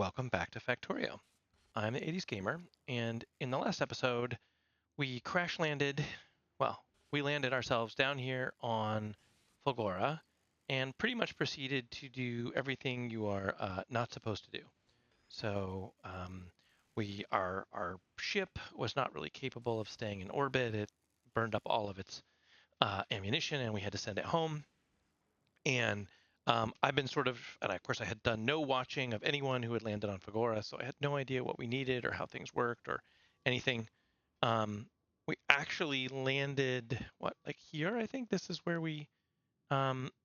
Welcome back to Factorio. I'm the 80s Gamer, and in the last episode, we crash landed, well, we landed ourselves down here on Fulgora and pretty much proceeded to do everything you are not supposed to do. So, our ship was not really capable of staying in orbit. It burned up all of its ammunition, and we had to send it home. And I've been sort of, and of course, I had done no watching of anyone who had landed on Fagora, so I had no idea what we needed or how things worked or anything. We actually landed, what, like here? I think this is where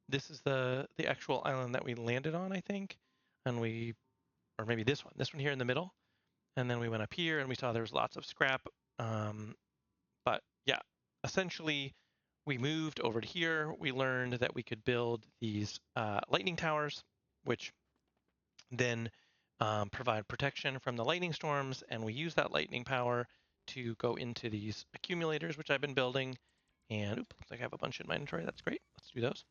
this is the actual island that we landed on, I think, and or maybe this one here in the middle, and then we went up here and we saw there was lots of scrap. But yeah, essentially we moved over to here. We learned that we could build these lightning towers, which then provide protection from the lightning storms. And we use that lightning power to go into these accumulators, which I've been building. And looks like I have a bunch in my inventory. That's great. Let's do those.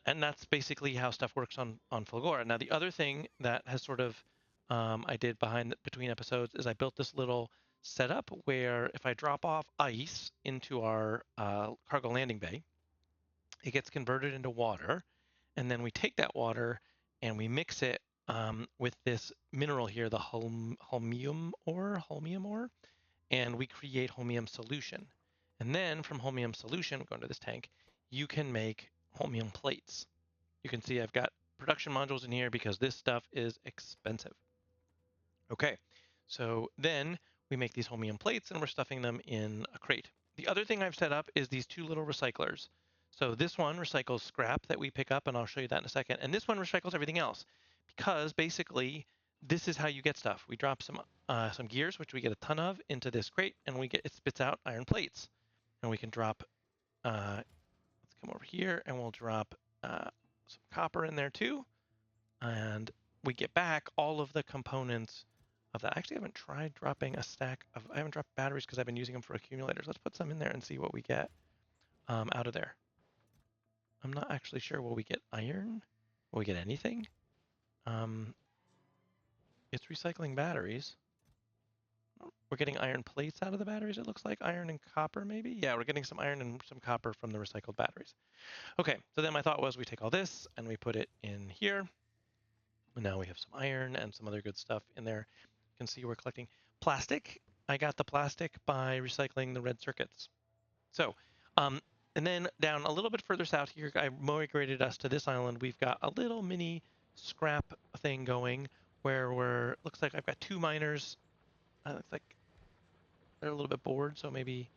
And that's basically how stuff works on Fulgora. Now, the other thing that has sort of I did between episodes is I built this little setup where if I drop off ice into our cargo landing bay, it gets converted into water, and then we take that water and we mix it with this mineral here, the holmium ore, and we create holmium solution. And then from holmium solution, going to this tank, you can make holmium plates. You can see I've got production modules in here because this stuff is expensive. Okay, so then we make these holmium plates and we're stuffing them in a crate. The other thing I've set up is these two little recyclers. So this one recycles scrap that we pick up, and I'll show you that in a second. And this one recycles everything else because basically this is how you get stuff. We drop some gears, which we get a ton of, into this crate, and it spits out iron plates. And we can drop, let's come over here, and we'll drop some copper in there too. And we get back all of the components of that. Actually, I haven't tried dropping I haven't dropped batteries because I've been using them for accumulators. Let's put some in there and see what we get out of there. I'm not actually sure. Will we get iron? Will we get anything? It's recycling batteries. We're getting iron plates out of the batteries, it looks like. Iron and copper, maybe? Yeah, we're getting some iron and some copper from the recycled batteries. Okay, so then my thought was we take all this and we put it in here. And now we have some iron and some other good stuff in there. You can see we're collecting plastic. I got the plastic by recycling the red circuits. So, and then down a little bit further south here, I migrated us to this island. We've got a little mini scrap thing going where looks like I've got two miners. Looks like they're a little bit bored, so maybe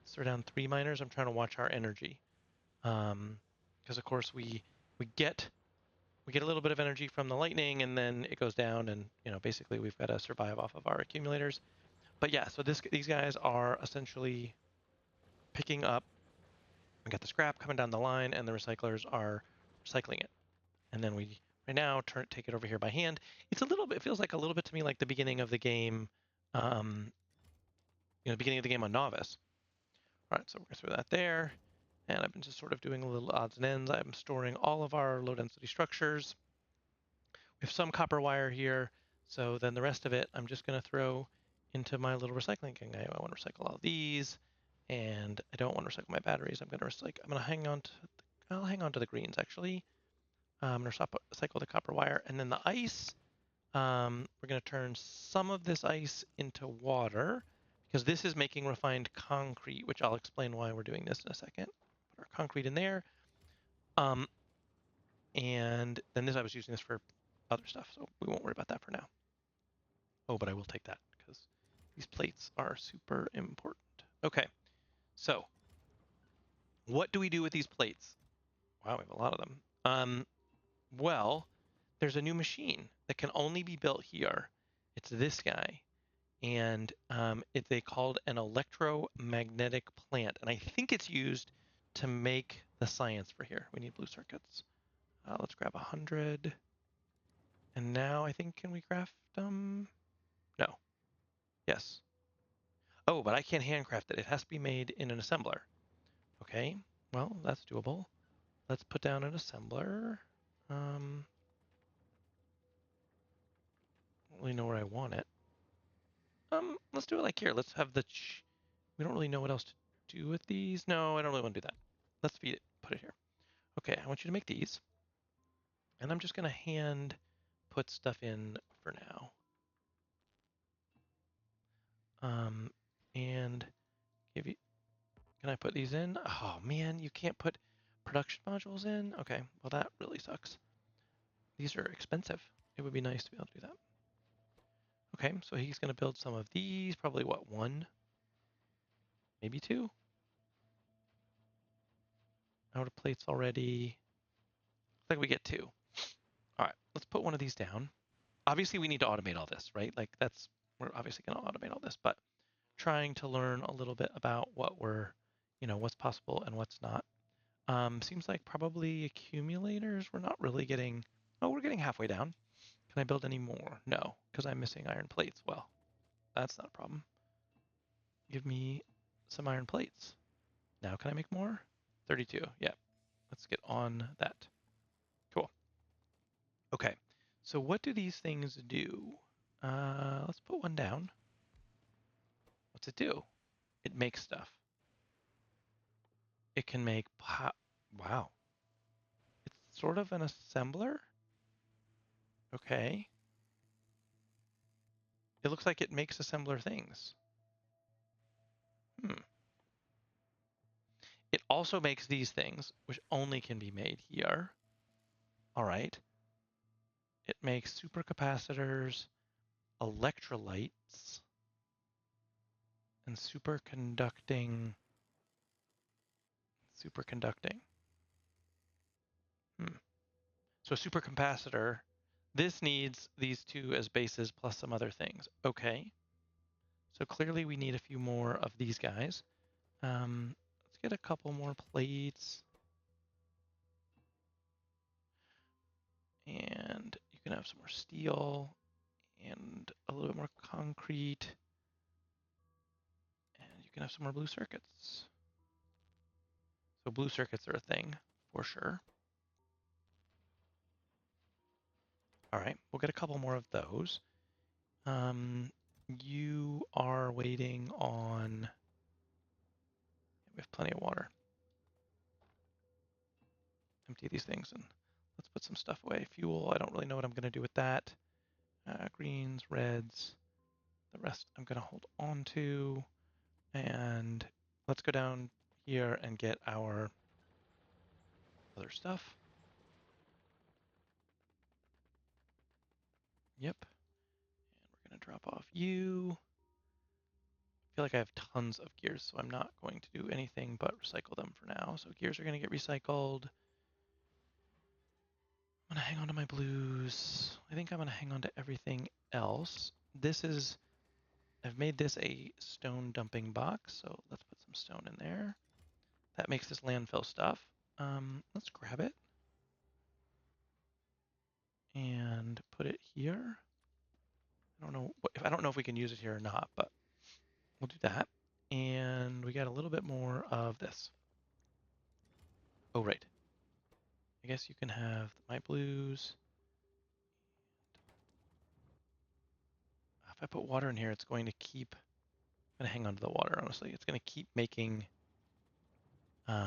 throw down three miners. I'm trying to watch our energy, because of course we get a little bit of energy from the lightning, and then it goes down, and basically we've got to survive off of our accumulators. But yeah, so these guys are essentially picking up. We got the scrap coming down the line, and the recyclers are recycling it. And then we right now take it over here by hand. It feels like a little bit to me like the beginning of the game, beginning of the game on Novice. All right, so we're going to throw that there. And I've been just sort of doing a little odds and ends. I'm storing all of our low density structures. We have some copper wire here. So then the rest of it, I'm just going to throw into my little recycling thing. I want to recycle all these, and I don't want to recycle my batteries. I'm going to hang on to, I'll hang on to the greens actually. I'm going to recycle the copper wire, and then the ice. We're going to turn some of this ice into water because this is making refined concrete, which I'll explain why we're doing this in a second. Put our concrete in there. And then I was using this for other stuff, so we won't worry about that for now. Oh, but I will take that because these plates are super important. Okay, so what do we do with these plates? Wow, we have a lot of them. Well, there's a new machine that can only be built here. It's this guy. And they called an electromagnetic plant. And I think it's used to make the science for here. We need blue circuits. Let's grab 100. And now I think, can we craft them? No. Yes. Oh, but I can't handcraft it. It has to be made in an assembler. Okay, well, that's doable. Let's put down an assembler. really know where I want it. Let's do it like here. Let's have the... We don't really know what else to do with these. No, I don't really want to do that. Let's feed it. Put it here. Okay, I want you to make these. And I'm just going to hand put stuff in for now. And give you... Can I put these in? Oh, man, you can't put production modules in? Okay, well, that really sucks. These are expensive. It would be nice to be able to do that. Okay, so he's going to build some of these. Probably, what, 1? Maybe 2? Out of plates already. Looks like we get 2. All right, let's put one of these down. Obviously, we need to automate all this, right? Like we're obviously going to automate all this, but trying to learn a little bit about what what's possible and what's not. Seems like probably accumulators. We're not really getting, oh, we're getting halfway down. Can I build any more? No, because I'm missing iron plates. Well, that's not a problem. Give me some iron plates. Now can I make more? 32, yeah. Let's get on that. Cool. Okay, so what do these things do? Let's put one down. What's it do? It makes stuff. It can make, wow. It's sort of an assembler. Okay. It looks like it makes assembler things. It also makes these things, which only can be made here. All right. It makes supercapacitors, electrolytes, and superconducting. So supercapacitor, this needs these 2 as bases plus some other things. Okay. So clearly we need a few more of these guys. Let's get a couple more plates. And you can have some more steel and a little bit more concrete. And you can have some more blue circuits. So blue circuits are a thing for sure. All right, we'll get a couple more of those. You are waiting on... We have plenty of water. Empty these things and let's put some stuff away. Fuel, I don't really know what I'm going to do with that. Greens, reds, the rest I'm going to hold on to. And let's go down here and get our other stuff. Yep. And we're going to drop off you. I feel like I have tons of gears, so I'm not going to do anything but recycle them for now. So gears are going to get recycled. I'm going to hang on to my blues. I think I'm going to hang on to everything else. I've made this a stone dumping box, so let's put some stone in there. That makes this landfill stuff. Let's grab it and put it here. I don't know if we can use it here or not, but we'll do that. And we got a little bit more of this. Oh, right. I guess you can have my blues. If I put water in here, it's going to keep... I'm going to hang on to the water, honestly. It's going to keep making... It's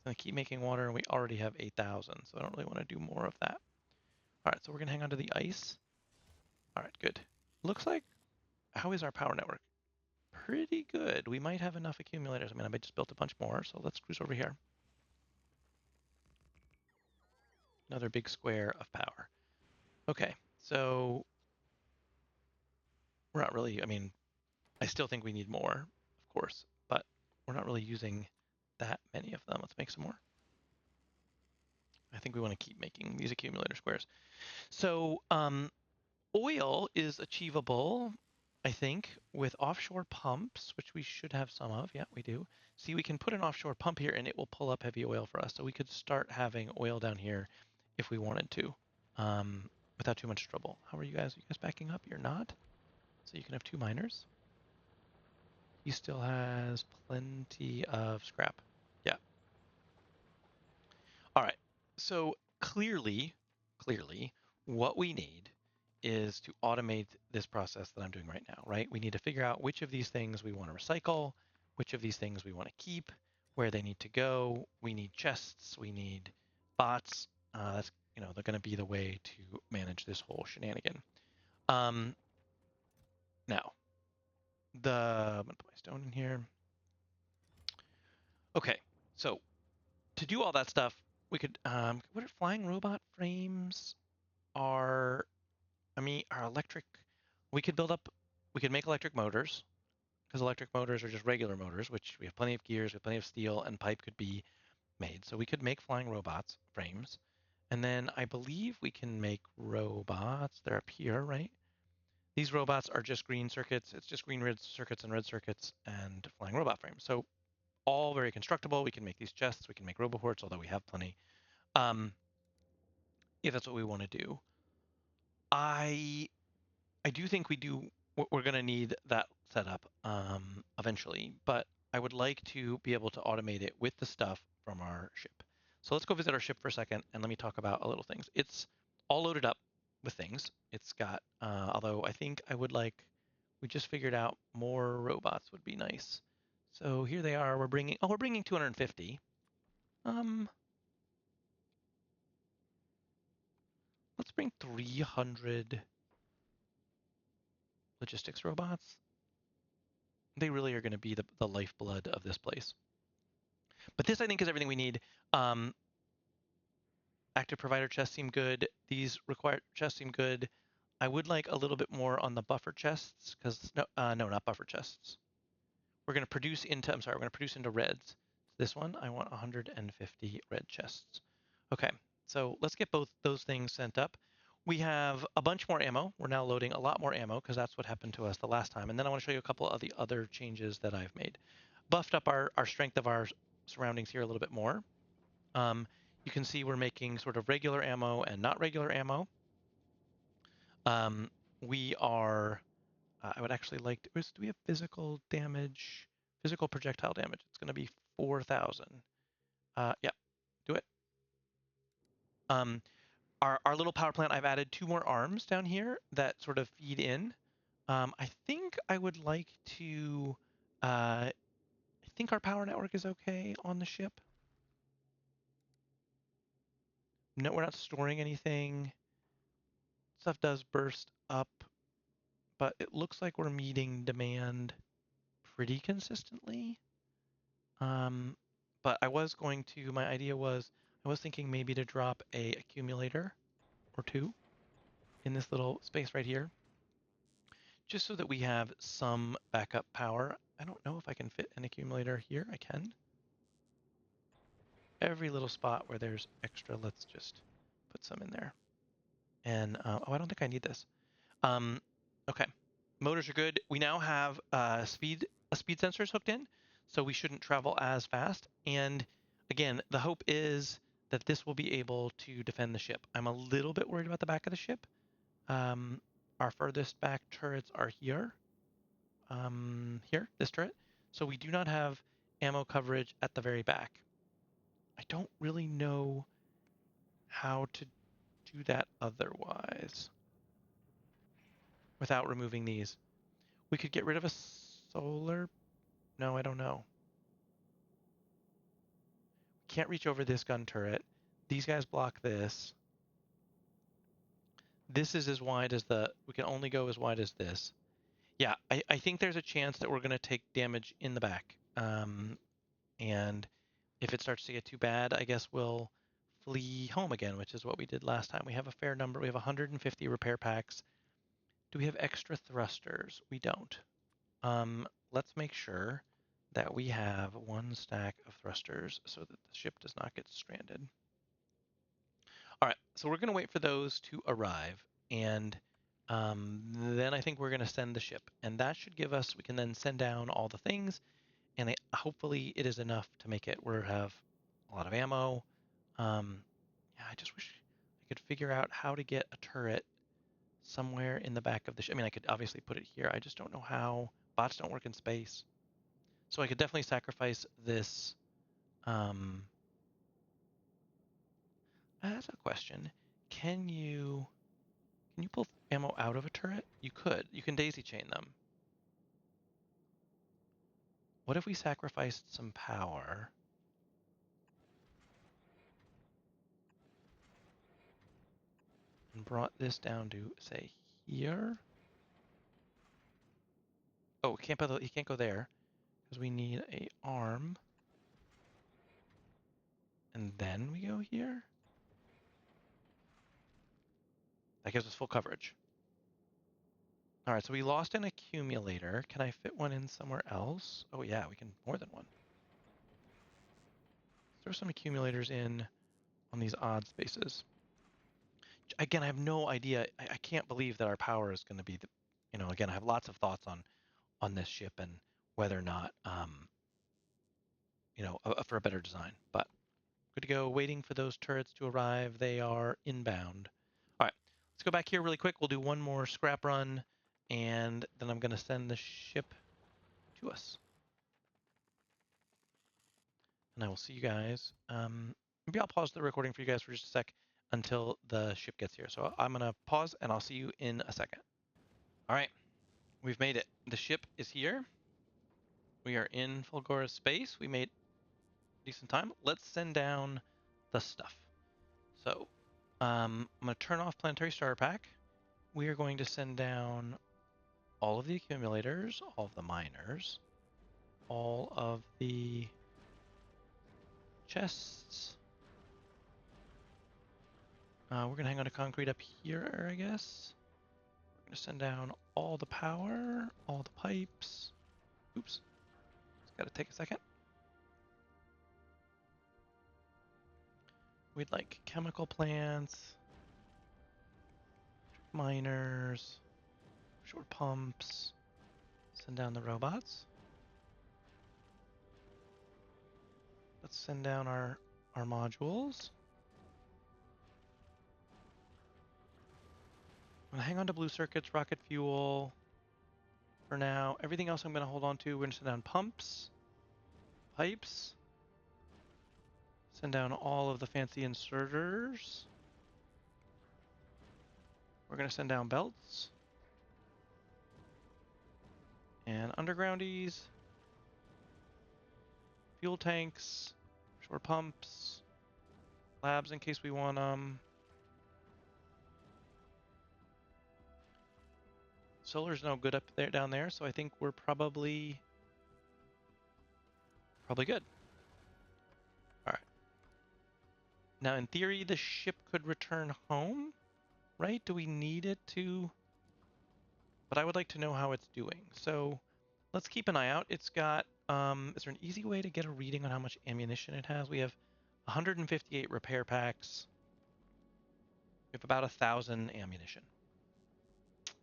going to keep making water, and we already have 8,000, so I don't really want to do more of that. All right, so we're going to hang on to the ice. All right, good. Looks like... How is our power network? Pretty good. We might have enough accumulators. I mean, I just built a bunch more, so let's cruise over here. Another big square of power. Okay, so we're not really, I mean, I still think we need more, of course, but we're not really using that many of them. Let's make some more. I think we want to keep making these accumulator squares. So oil is achievable, I think, with offshore pumps, which we should have some of. Yeah, we do. See, we can put an offshore pump here and it will pull up heavy oil for us. So we could start having oil down here if we wanted to, without too much trouble. How are you guys? Are you guys backing up? You're not? So you can have 2 miners. He still has plenty of scrap. Yeah. All right. So clearly, what we need is to automate this process that I'm doing right now, right? We need to figure out which of these things we want to recycle, which of these things we want to keep, where they need to go. We need chests, we need bots. That's, they're going to be the way to manage this whole shenanigan. Now, I'm going to put my stone in here. Okay, so to do all that stuff, we could, what are flying robot frames are, are electric, we could make electric motors, because electric motors are just regular motors, which we have plenty of gears, we have plenty of steel, and pipe could be made. So we could make flying robots frames. And then I believe we can make robots. They're up here, right? These robots are just green circuits. It's just green red circuits and red circuits and flying robot frames. So all very constructible. We can make these chests. We can make roboports, although we have plenty. If that's what we want to do. I do think we're going to need that setup eventually, but I would like to be able to automate it with the stuff from our ship. So let's go visit our ship for a second and let me talk about a little things. It's all loaded up with things. It's got, although I think we just figured out more robots would be nice. So here they are. We're bringing 250. Let's bring 300 logistics robots. They really are going to be the lifeblood of this place. But this, I think, is everything we need. Active provider chests seem good. These required chests seem good. I would like a little bit more on the buffer chests, because, no, not buffer chests. We're going to produce into reds. This one, I want 150 red chests. Okay, so let's get both those things sent up. We have a bunch more ammo. We're now loading a lot more ammo, because that's what happened to us the last time. And then I want to show you a couple of the other changes that I've made. Buffed up our strength of our surroundings here a little bit more. You can see we're making sort of regular ammo and not regular ammo. We are, I would actually like to, do we have physical damage? Physical projectile damage. It's going to be 4,000. Yeah, do it. Our little power plant, I've added 2 more arms down here that sort of feed in. I think I would like to, I think our power network is okay on the ship. No, we're not storing anything. Stuff does burst up, but it looks like we're meeting demand pretty consistently. But my idea was, I was thinking maybe to drop a accumulator or 2 in this little space right here, just so that we have some backup power. I don't know if I can fit an accumulator here. I can. Every little spot where there's extra, let's just put some in there. And, oh, I don't think I need this. Okay, motors are good. We now have speed sensors hooked in, so we shouldn't travel as fast. And again, the hope is that this will be able to defend the ship. I'm a little bit worried about the back of the ship. Our furthest back turrets are here. Here, this turret. So we do not have ammo coverage at the very back. I don't really know how to do that otherwise without removing these. We could get rid of a solar. No, I don't know. Can't reach over this gun turret. These guys block this. This is as wide as we can only go as wide as this. Yeah, I think there's a chance that we're going to take damage in the back. And if it starts to get too bad, I guess we'll flee home again, which is what we did last time. We have a fair number. We have 150 repair packs. Do we have extra thrusters? We don't. Let's make sure that we have 1 stack of thrusters so that the ship does not get stranded. All right, so we're going to wait for those to arrive, and then I think we're going to send the ship, and that should give us, we can then send down all the things, and hopefully it is enough to make it. We have a lot of ammo. Yeah, I just wish I could figure out how to get a turret somewhere in the back of the ship. I mean, I could obviously put it here. I just don't know how. Bots don't work in space. So I could definitely sacrifice this. That's a question. Can you pull ammo out of a turret? You could. You can daisy chain them. What if we sacrificed some power? And brought this down to, say, here? Oh, he can't go there. Because we need a arm. And then we go here? That gives us full coverage. All right, so we lost an accumulator. Can I fit one in somewhere else? Oh yeah, we can more than one. Let's throw some accumulators in on these odd spaces. Again, I have no idea. I can't believe that our power is going to be again, I have lots of thoughts on this ship and whether or not, for a better design. But good to go. Waiting for those turrets to arrive. They are inbound. All right, let's go back here really quick. We'll do one more scrap run, and then I'm going to send the ship to us. And I will see you guys. Maybe I'll pause the recording for you guys for just a sec until the ship gets here. So I'm going to pause, and I'll see you in a second. All right, we've made it. The ship is here. We are in Fulgora's space. We made decent time. Let's send down the stuff. So I'm going to turn off Planetary Starter Pack. We are going to send down all of the accumulators, all of the miners, all of the chests. We're going to hang on to concrete up here, I guess. We're going to send down all the power, all the pipes. Oops. It's got to take a second. We'd like chemical plants, miners, short pumps. Send down the robots. Let's send down our modules. I'm going to hang on to blue circuits, rocket fuel for now. Everything else I'm going to hold on to. We're going to send down pumps, pipes, send down all of the fancy inserters. We're going to send down belts and undergroundies, fuel tanks, short pumps, labs in case we want them. Solar's no good up there, down there, so I think we're probably good. All right. Now, in theory, the ship could return home, right? Do we need it to? But I would like to know how it's doing. So let's keep an eye out. It's got, is there an easy way to get a reading on how much ammunition it has? We have 158 repair packs. We have about 1,000 ammunition.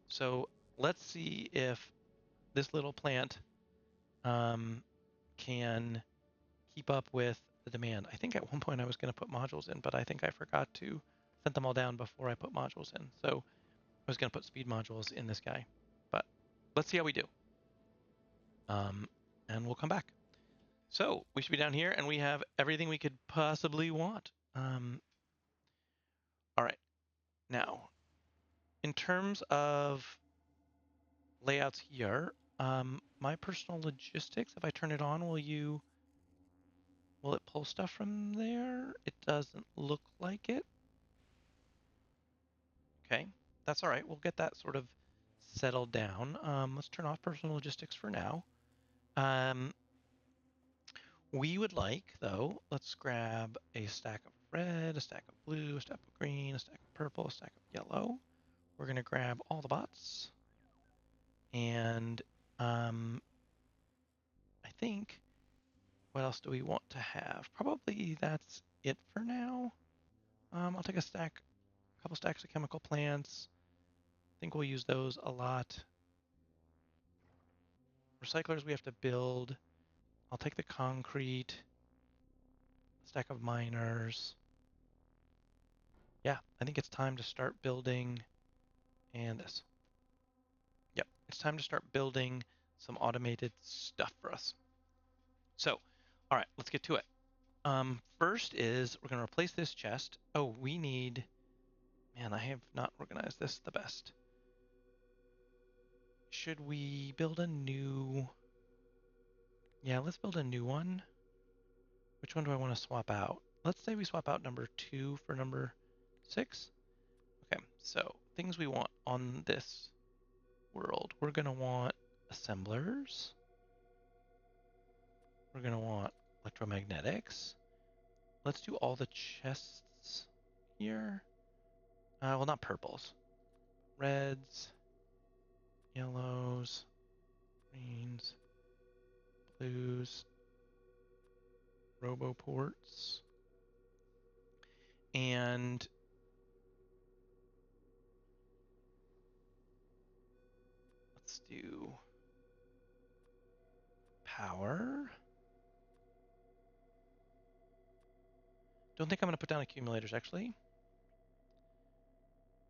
So let's see if this little plant can keep up with the demand. I think at one point I was going to put modules in, but I think I forgot to set them all down before I put modules in. So I was going to put speed modules in this guy, but let's see how we do. And we'll come back. So we should be down here, and we have everything we could possibly want. All right. Now, in terms of layouts here, my personal logistics, if I turn it on, will it pull stuff from there? It doesn't look like it. Okay, that's all right. We'll get that sort of settled down. Let's turn off personal logistics for now. We would like, though, let's grab a stack of red, a stack of blue, a stack of green, a stack of purple, a stack of yellow. We're going to grab all the bots. And I think, what else do we want to have? Probably that's it for now. I'll take a couple stacks of chemical plants. I think we'll use those a lot. Recyclers we have to build. I'll take the concrete, stack of miners. Yeah, I think it's time to start building, and this. Yep, it's time to start building some automated stuff for us. So, all right, let's get to it. First is we're going to replace this chest. Oh, we need Man, I have not organized this the best. Should we build a new... Yeah, let's build a new one. Which one do I want to swap out? Let's say we swap out number 2 for number 6. Okay, so things we want on this world. We're going to want assemblers. We're going to want electromagnetics. Let's do all the chests here. Well, not purples. Reds, yellows, greens, blues, roboports, and let's do power. Don't think I'm going to put down accumulators, actually.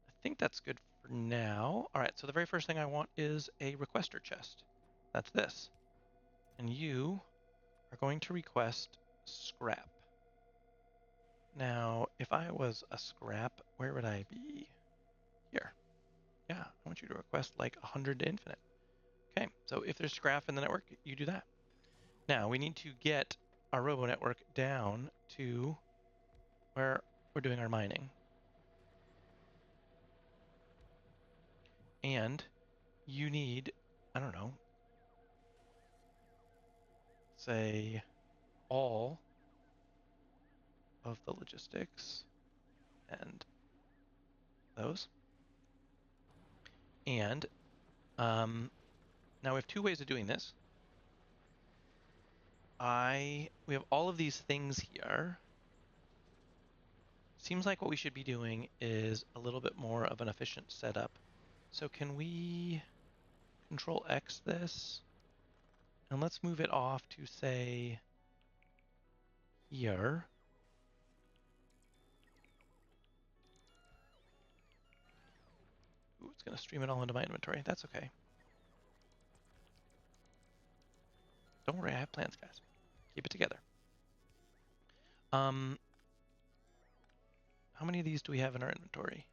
I think that's good for now. All right, so the very first thing I want is a requester chest. That's this. And you are going to request scrap. Now, if I was a scrap, where would I be? Here. Yeah, I want you to request like 100 to infinite. Okay, so if there's scrap in the network, you do that. Now, we need to get our robo network down to where we're doing our mining. And you need, I don't know, say all of the logistics and those. And now we have 2 ways of doing this. We have all of these things here. Seems like what we should be doing is a little bit more of an efficient setup. So can we Control X this? And let's move it off to, say, here. Ooh, it's going to stream it all into my inventory. That's okay. Don't worry, I have plans, guys. Keep it together. How many of these do we have in our inventory?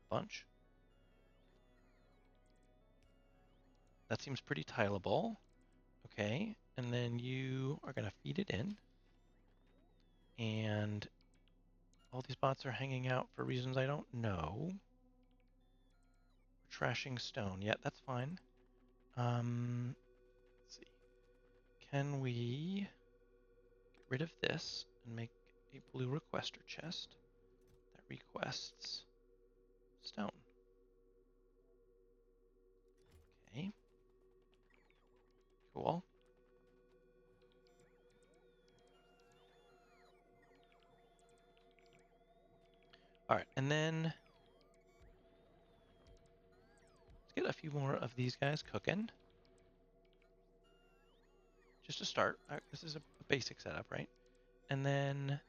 Bunch. That seems pretty tileable. Okay, and then you are going to feed it in. And all these bots are hanging out for reasons I don't know. Trashing stone. Yeah, that's fine. Let's see. Can we get rid of this and make a blue requester chest that requests stone? Okay. Cool. All right, and then let's get a few more of these guys cooking. Just to start. This is a basic setup, right? And then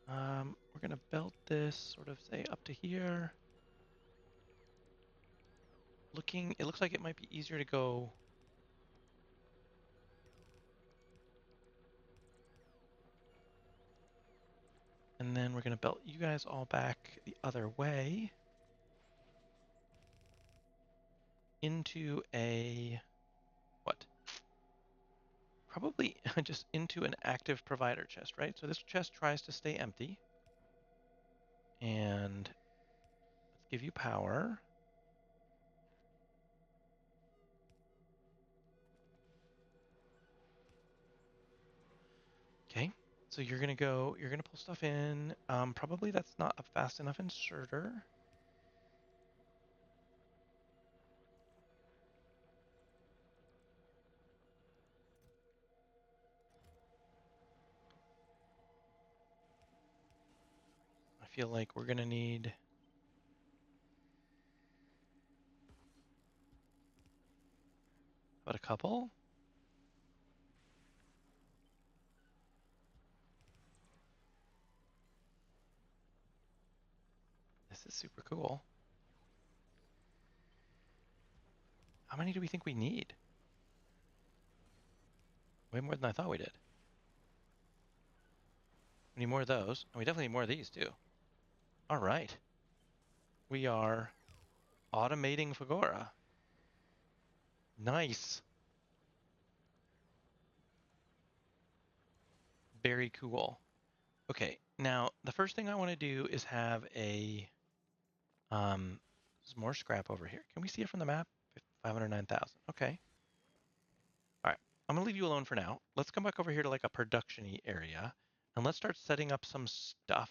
we're going to build this sort of, say, up to here. It looks like it might be easier to go and then we're going to belt you guys all back the other way into a, what? Probably just into an active provider chest, right? So this chest tries to stay empty. And let's give you power. Okay, so you're going to pull stuff in. Probably that's not a fast enough inserter. I feel like we're going to need about a couple. This is super cool. How many do we think we need? Way more than I thought we did. We need more of those. And we definitely need more of these, too. All right. We are automating Fulgora. Nice. Very cool. Okay, now the first thing I want to do is have a there's more scrap over here. Can we see it from the map? 509,000. Okay. All right. I'm gonna leave you alone for now. Let's come back over here to like a production-y area, and let's start setting up some stuff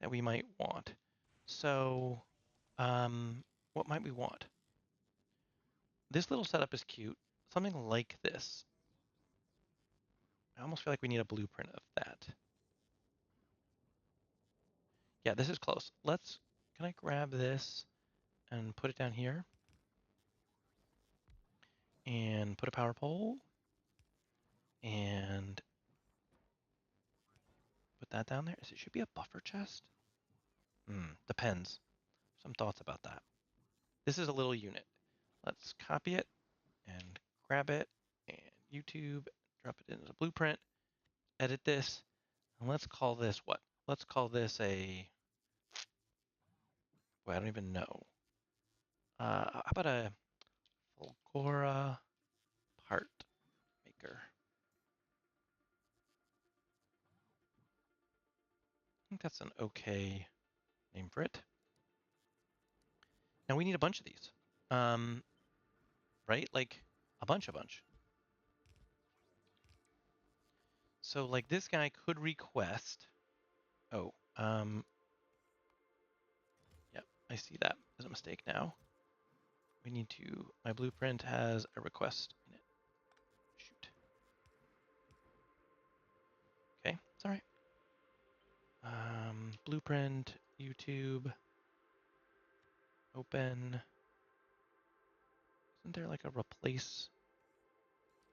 that we might want. So, what might we want? This little setup is cute. Something like this. I almost feel like we need a blueprint of that. Yeah, this is close. Can I grab this and put it down here? And put a power pole and put that down there. It should be a buffer chest. Depends. Some thoughts about that. This is a little unit. Let's copy it and grab it and YouTube, drop it into the blueprint, edit this, and let's call this what? Let's call this a, well, I don't even know. How about a Fulgora part maker? I think that's an okay name for it. Now we need a bunch of these, right? Like a bunch. So like this guy could request. Oh, yep, I see that as a mistake now. We need to, my blueprint has a request in it. Shoot. Okay, it's all right. Blueprint, YouTube, open. Isn't there like a replace?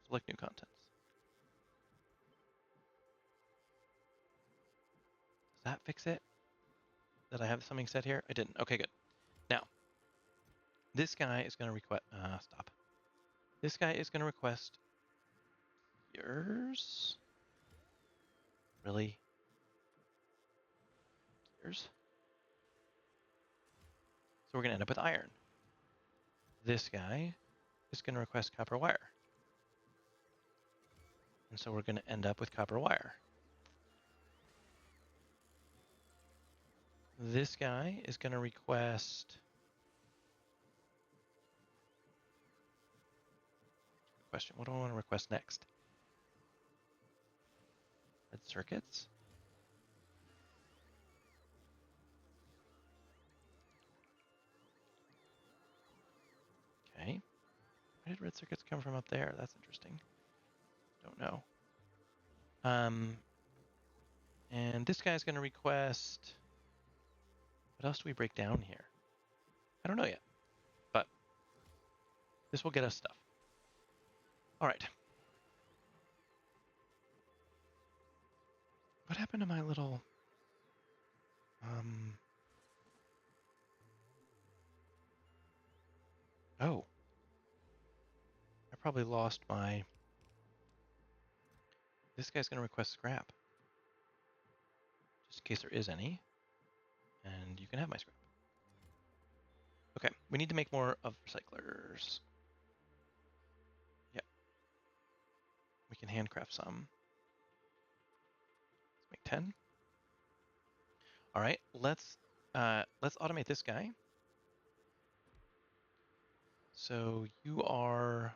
Select new contents. Does that fix it? Did I have something set here? I didn't. Okay, good. Now, this guy is going to request, stop. This guy is going to request yours. Really? Yours? So we're going to end up with iron. This guy is going to request copper wire. And so we're going to end up with copper wire. This guy is going to request question. What do I want to request next? Red circuits. Okay. Where did red circuits come from up there? That's interesting. Don't know. And this guy's going to request. What else do we break down here? I don't know yet, but this will get us stuff. All right. What happened to my little? Oh, I probably lost my. This guy's going to request scrap, just in case there is any, and you can have my scrap. Okay, we need to make more of recyclers. Yep, we can handcraft some. Let's make 10. All right, let's automate this guy. So you are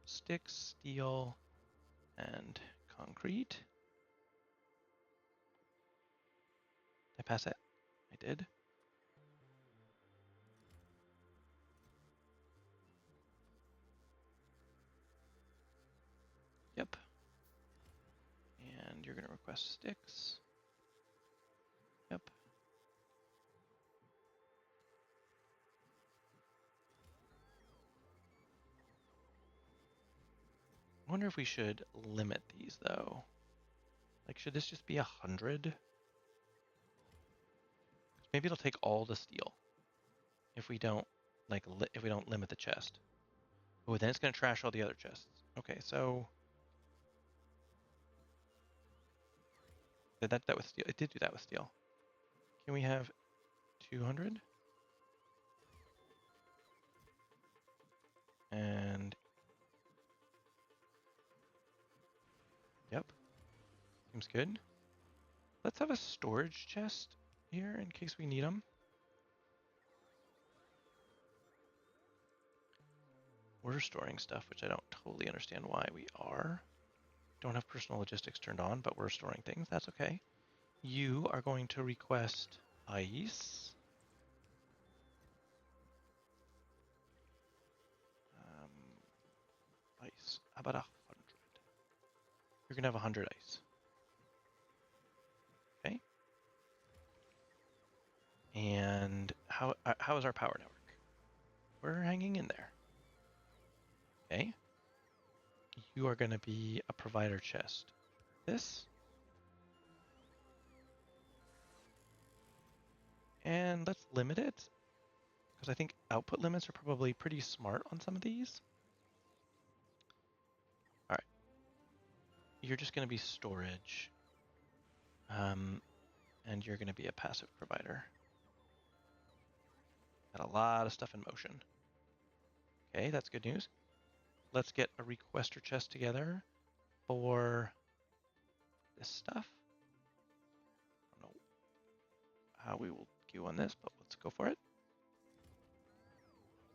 sticks, steel, and concrete. Did I pass it? I did. Yep. And you're going to request sticks. Yep. I wonder if we should limit these though. Like, should this just be 100? Maybe it'll take all the steel if we don't if we don't limit the chest. Oh, then it's going to trash all the other chests. Okay, so Did that with steel? It did do that with steel. Can we have 200? And yep, seems good. Let's have a storage chest here in case we need them. We're storing stuff, which I don't totally understand why we are. Don't have personal logistics turned on, but we're storing things. That's okay. You are going to request ice. Ice. How about 100? You're gonna have 100 ice. Okay. And how is our power network? We're hanging in there. Okay. You are gonna be a provider chest. This. And let's limit it, because I think output limits are probably pretty smart on some of these. All right. You're just gonna be storage. And you're gonna be a passive provider. Got a lot of stuff in motion. Okay, that's good news. Let's get a requester chest together for this stuff. I don't know how we will queue on this, but let's go for it.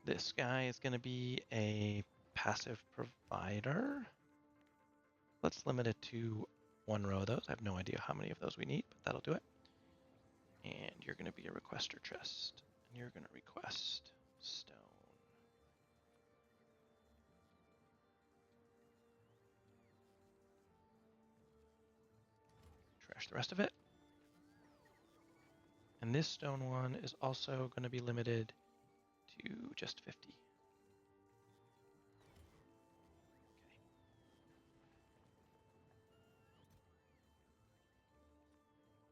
This guy is going to be a passive provider. Let's limit it to 1 row of those. I have no idea how many of those we need, but that'll do it. And you're going to be a requester chest. And you're going to request stone. Trash the rest of it. And this stone one is also going to be limited to just 50. Okay.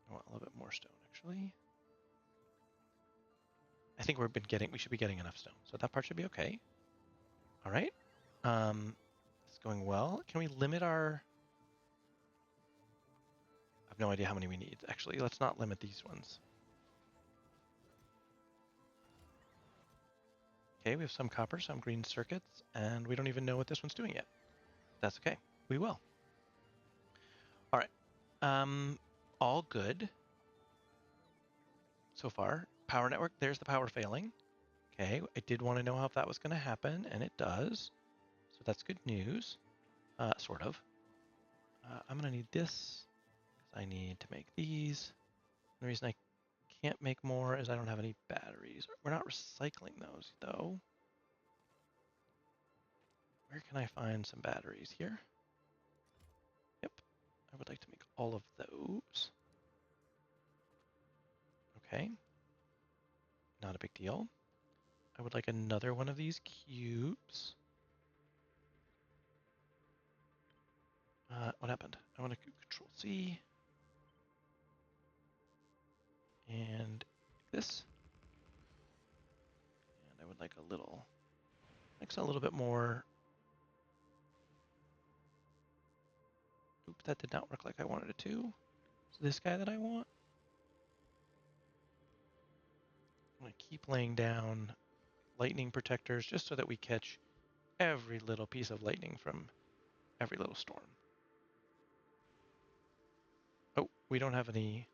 I want a little bit more stone, actually. I think we should be getting enough stone, so that part should be okay. All right. It's going well. Can we limit our... I have no idea how many we need. Actually, let's not limit these ones. Okay, we have some copper, some green circuits, and we don't even know what this one's doing yet. That's okay. We will. All right. All good so far. Power network, there's the power failing. Okay, I did want to know if that was going to happen, and it does. So that's good news. Sort of. I'm going to need this. I need to make these. The reason I can't make more is I don't have any batteries. We're not recycling those, though. Where can I find some batteries here? Yep. I would like to make all of those. Okay. Not a big deal. I would like another one of these cubes. What happened? I want to Control C. And this. And I would like a little, mix a little bit more. Oops, that did not work like I wanted it to. So this guy that I want. I'm going to keep laying down lightning protectors just so that we catch every little piece of lightning from every little storm. Oh, we don't have any.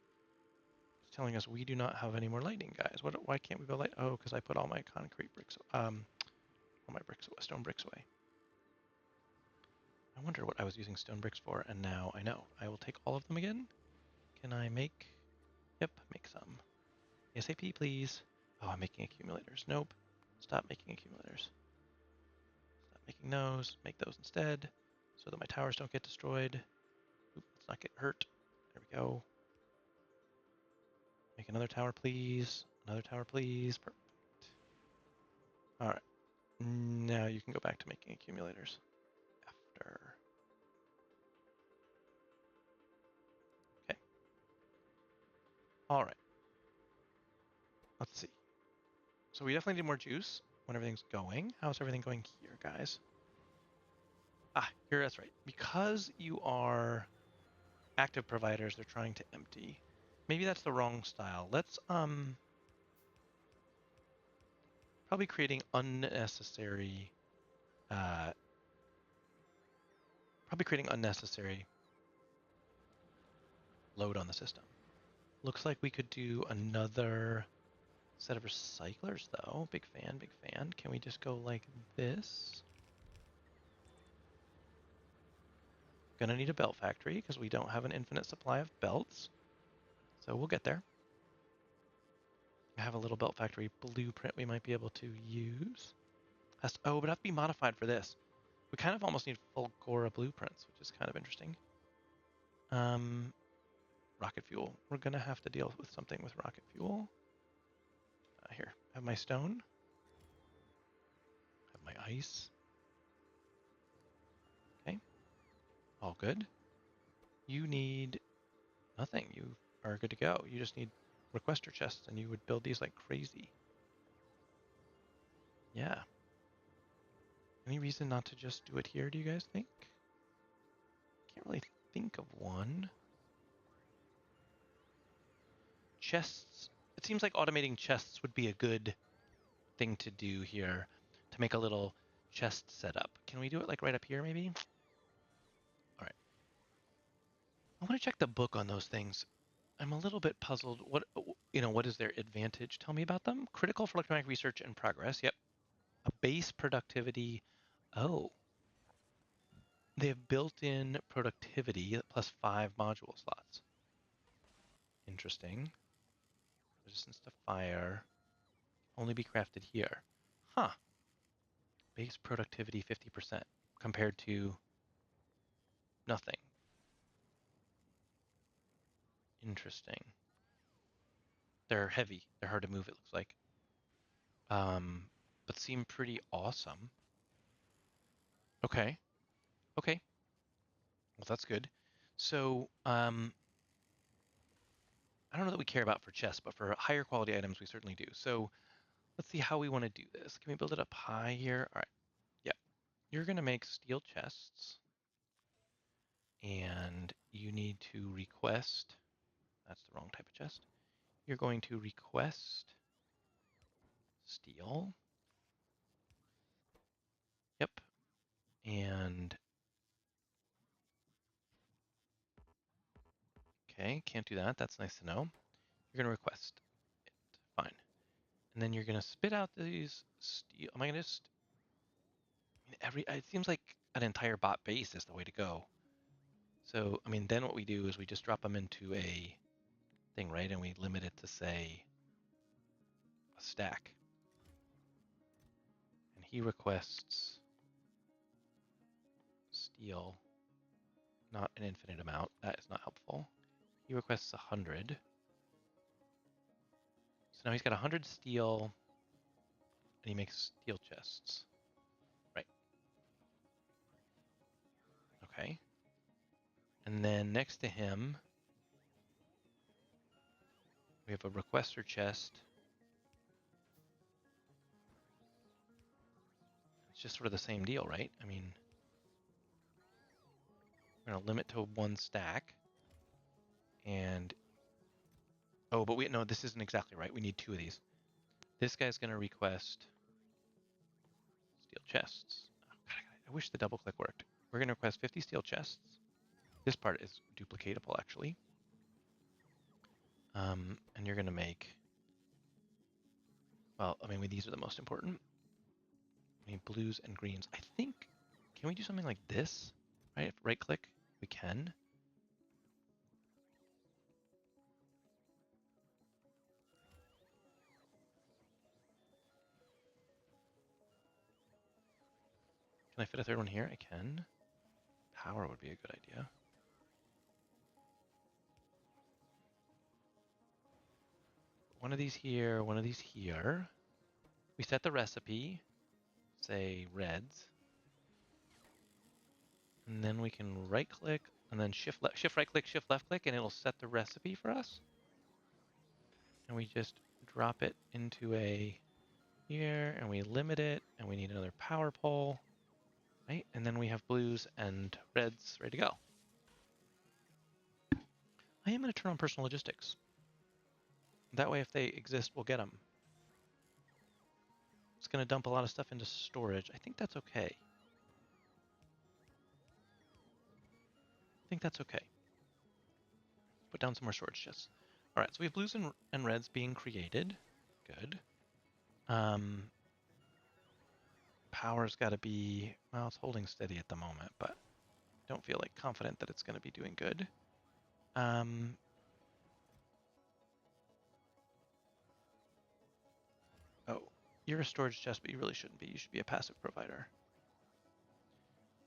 It's telling us we do not have any more lightning, guys. Why can't we go light? Oh, because I put all my concrete bricks, all my bricks, stone bricks away. I wonder what I was using stone bricks for, and now I know. I will take all of them again. Can I make? Yep, make some. ASAP, please. Oh, I'm making accumulators. Nope. Stop making accumulators. Stop making those. Make those instead, so that my towers don't get destroyed. Oop, let's not get hurt. There we go. Make another tower, please. Another tower, please. Perfect. All right. Now you can go back to making accumulators. After. Okay. All right. Let's see. So we definitely need more juice when everything's going. How's everything going here, guys? Ah, here, that's right. Because you are active providers they're trying to empty. Maybe that's the wrong style. Let's probably creating unnecessary load on the system. Looks like we could do another set of recyclers though. Big fan, big fan. Can we just go like this? Gonna need a belt factory because we don't have an infinite supply of belts. So we'll get there. I have a little belt factory blueprint we might be able to use. Oh, but it has to be modified for this. We kind of almost need Fulgora blueprints, which is kind of interesting. Rocket fuel. We're gonna have to deal with something with rocket fuel. Here, have my stone. Have my ice. Okay, all good. You need nothing. You are good to go. You just need requester chests, and you would build these like crazy. Yeah. Any reason not to just do it here, do you guys think? Can't really think of one. Chests. It seems like automating chests would be a good thing to do here to make a little chest setup. Can we do it like right up here maybe? All right. I want to check the book on those things. I'm a little bit puzzled. What is their advantage? Tell me about them. Critical for electronic research and progress. Yep. A base productivity. Oh, they have built-in productivity plus 5 module slots. Interesting. Resistance to fire. Only be crafted here. Huh. Base productivity 50% compared to nothing. Interesting. They're heavy. They're hard to move, it looks like. But seem pretty awesome. Okay. Okay. Well, that's good. So, I don't know that we care about for chests, but for higher quality items, we certainly do. So let's see how we want to do this. Can we build it up high here? All right. Yeah. You're going to make steel chests. And you need to request. That's the wrong type of chest. You're going to request steel. Yep. And okay, can't do that. That's nice to know. You're going to request it. Fine. And then you're going to spit out these steel. Am I going to just. It seems like an entire bot base is the way to go. So, I mean, then what we do is we just drop them into a thing, right? And we limit it to, say, a stack. And he requests steel, not an infinite amount. That is not helpful. He requests 100. So now he's got 100 steel, and he makes steel chests. Right. Okay. And then next to him, we have a requester chest. It's just sort of the same deal, right? I mean, we're going to limit to 1 stack. And, oh, but no, this isn't exactly right. We need 2 of these. This guy's going to request steel chests. Oh, God, I wish the double click worked. We're going to request 50 steel chests. This part is duplicatable, actually. And you're going to make, well, I mean, these are the most important. I mean, blues and greens. I think, can we do something like this? Right, right click, we can. Can I fit a third one here? I can. Power would be a good idea. One of these here, one of these here. We set the recipe, say reds. And then we can right click and then shift right click, shift left click, and it'll set the recipe for us. And we just drop it into a here, and we limit it, and we need another power pole, right? And then we have blues and reds ready to go. I am going to turn on personal logistics. That way, if they exist, we'll get them. It's going to dump a lot of stuff into storage. I think that's okay. I think that's okay. Put down some more storage chests. All right, so we have blues and reds being created. Good. Power's got to be, well, it's holding steady at the moment, but I don't feel like confident that it's going to be doing good. Oh, you're a storage chest, but you really shouldn't be. You should be a passive provider.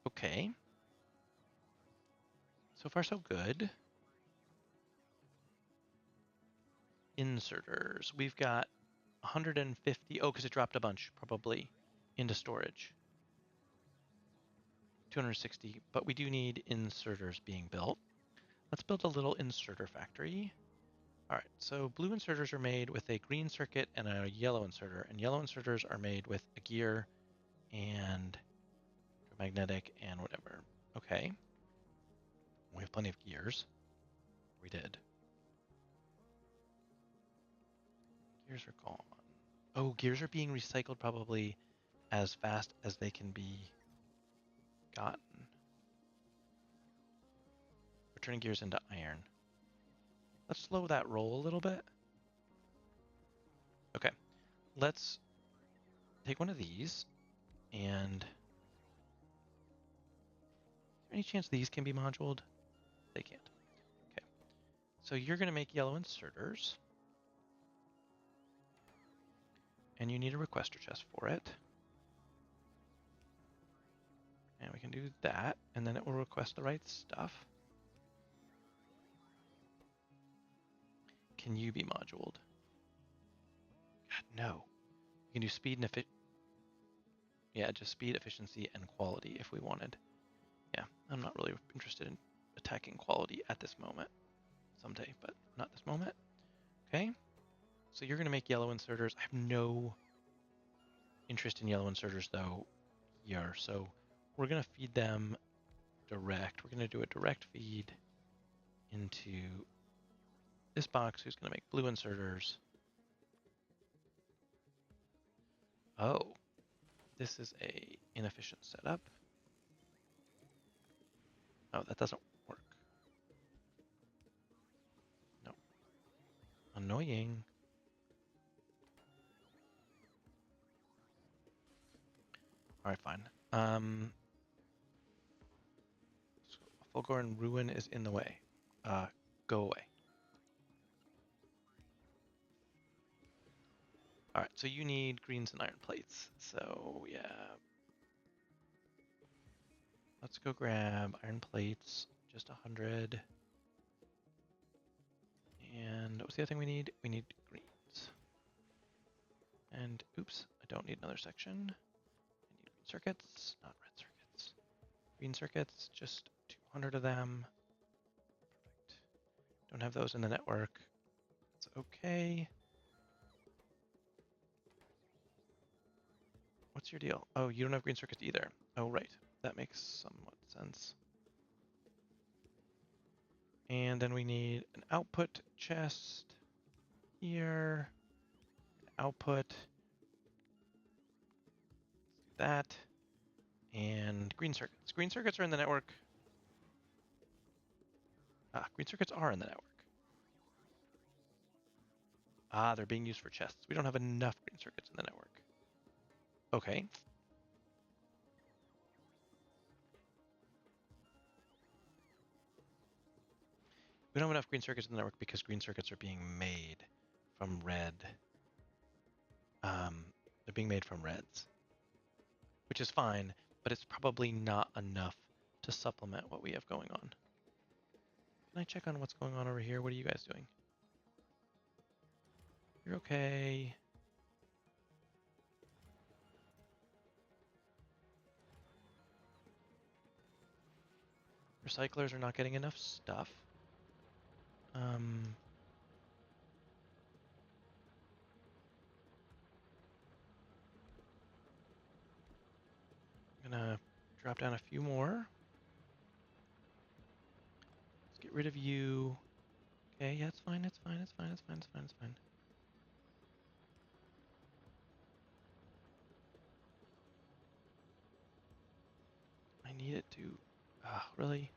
Okay. So far, so good. Inserters. We've got 150. Oh, because it dropped a bunch, probably, into storage. 260, but we do need inserters being built. Let's build a little inserter factory. All right, so blue inserters are made with a green circuit and a yellow inserter, and yellow inserters are made with a gear and a magnetic and whatever. Okay. We have plenty of gears. We did. Gears are gone. Oh, gears are being recycled probably as fast as they can be gotten. We're turning gears into iron. Let's slow that roll a little bit. Okay, let's take one of these and... Is there any chance these can be moduled? They can't. Okay, so you're going to make yellow inserters. And you need a requester chest for it. And we can do that, and then it will request the right stuff. Can you be moduled? God, no. You can do speed and efficiency. Yeah, just speed, efficiency, and quality if we wanted. Yeah, I'm not really interested in attacking quality at this moment. Someday, but not this moment. Okay, so you're going to make yellow inserters. I have no interest in yellow inserters, though, here. So we're going to feed them direct. We're going to do a direct feed into this box, who's going to make blue inserters. Oh, this is a inefficient setup. Oh, that doesn't work. No. Annoying. All right, fine. So Fulgora and Ruin is in the way. Go away. All right, so you need greens and iron plates. So yeah, let's go grab iron plates. Just 100. And what's the other thing we need? We need greens. And oops, I don't need another section. I need green circuits, not red circuits. Green circuits, just 200 of them. Perfect. Don't have those in the network. It's okay. What's your deal? Oh, you don't have green circuits either. Oh, right. That makes somewhat sense. And then we need an output chest here. Output. Let's do that. And green circuits. Green circuits are in the network. Green circuits are in the network. They're being used for chests. We don't have enough green circuits in the network. Okay. We don't have enough green circuits in the network because green circuits are being made from red. They're being made from reds, which is fine, but it's probably not enough to supplement what we have going on. Can I check on what's going on over here? What are you guys doing? You're okay. Recyclers are not getting enough stuff. I'm gonna drop down a few more. Let's get rid of you. Okay, yeah, it's fine, it's fine, it's fine, it's fine, it's fine, it's fine. I need it to... Ah, really?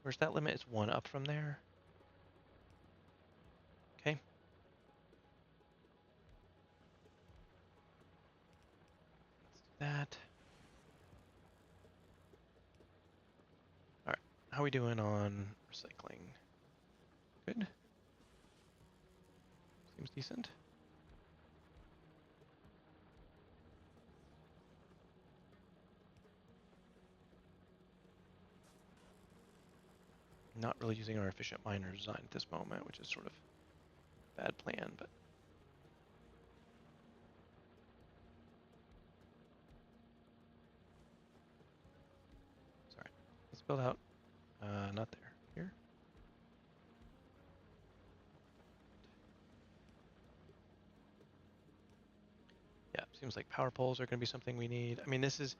Where's that limit? It's 1 up from there. Okay. Let's do that. All right. How are we doing on recycling? Good. Seems decent. Not really using our efficient miner design at this moment, which is sort of a bad plan, but... Sorry. Let's build out... not there. Here? Yeah, seems like power poles are going to be something we need. I mean, this is...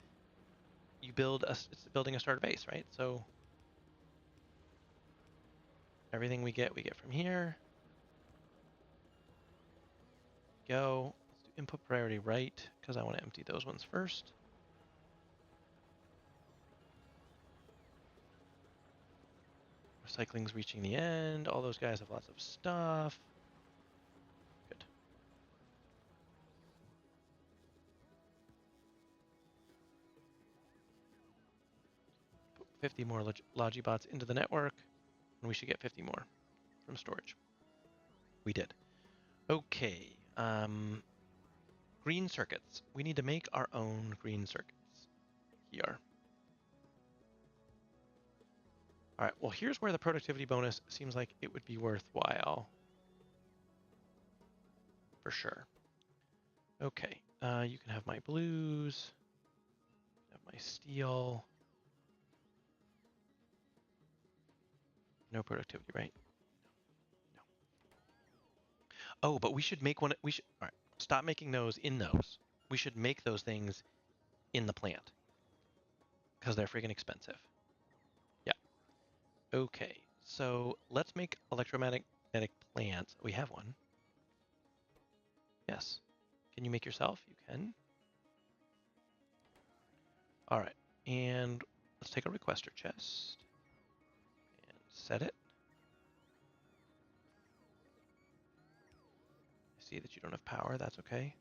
You build a... It's building a starter base, right? So... Everything we get from here. Go. Let's do input priority right, because I want to empty those ones first. Recycling's reaching the end. All those guys have lots of stuff. Good. Put 50 more Logibots into the network, and we should get 50 more from storage. We did. Okay. Green circuits. We need to make our own green circuits here. All right, well, here's where the productivity bonus seems like it would be worthwhile. For sure. Okay, you can have my blues, have my steel. No productivity, right? No. Oh, but we should make one. We should, all right, stop making those in those. We should make those things in the plant because they're freaking expensive. Yeah. Okay, so let's make electromagnetic plants. We have one. Yes. Can you make yourself? You can. All right, and let's take a requester chest and set it. I see that you don't have power. That's okay.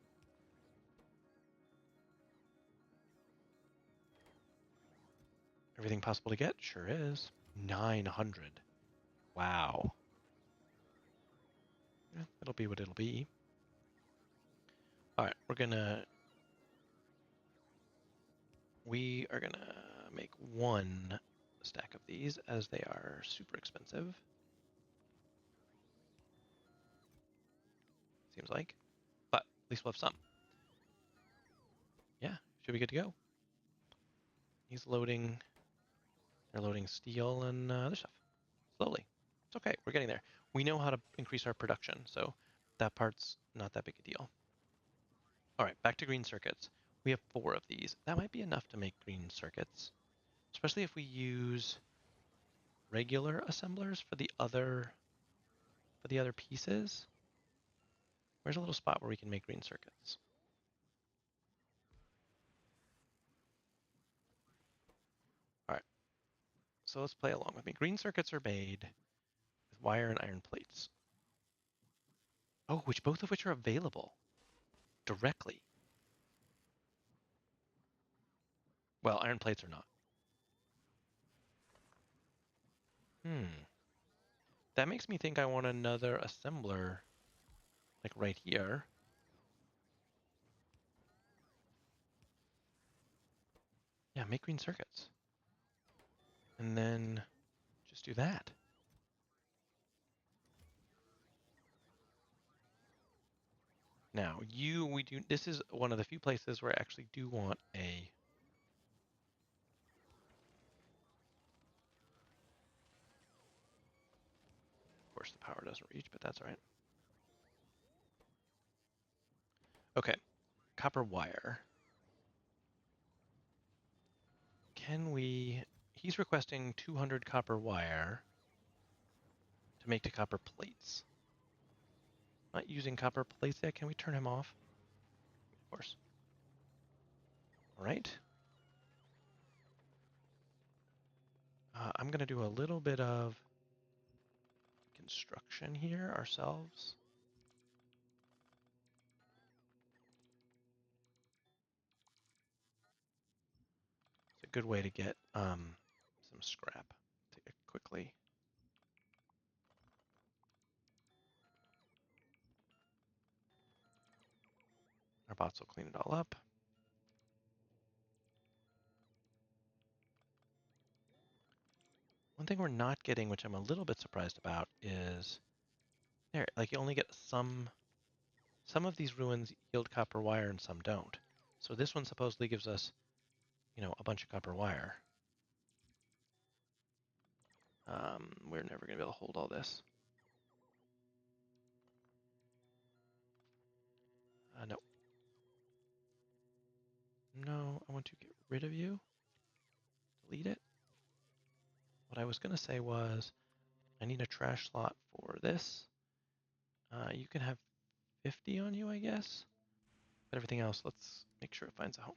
Everything possible to get? Sure is. 900. Wow. Yeah, it'll be what it'll be. All right, we are gonna make 1 stack of these as they are super expensive. Seems like, but at least we'll have some. Yeah, should be good to go. He's loading. They're loading steel and other stuff slowly. It's okay. We're getting there. We know how to increase our production, so that part's not that big a deal. All right, back to green circuits. We have 4 of these. That might be enough to make green circuits, especially if we use regular assemblers for the other pieces. Where's a little spot where we can make green circuits? All right, so let's play along with me. Green circuits are made with wire and iron plates. Oh, both of which are available directly. Well, iron plates are not. That makes me think I want another assembler, like right here. Yeah, make green circuits. And then just do that. Now, this is one of the few places where I actually do want a... Of course, the power doesn't reach, but that's all right. Okay, copper wire. Can we... he's requesting 200 copper wire to make the copper plates. Not using copper plates yet. Can we turn him off? Of course. All right. I'm going to do a little bit of construction here ourselves. It's a good way to get some scrap quickly. Our bots will clean it all up. One thing we're not getting, which I'm a little bit surprised about, is there, like, you only get some of these ruins yield copper wire and some don't. So this one supposedly gives us, a bunch of copper wire. We're never going to be able to hold all this. No. No, I want to get rid of you. Delete it. What I was going to say was, I need a trash slot for this. You can have 50 on you, I guess. But everything else, let's make sure it finds a home.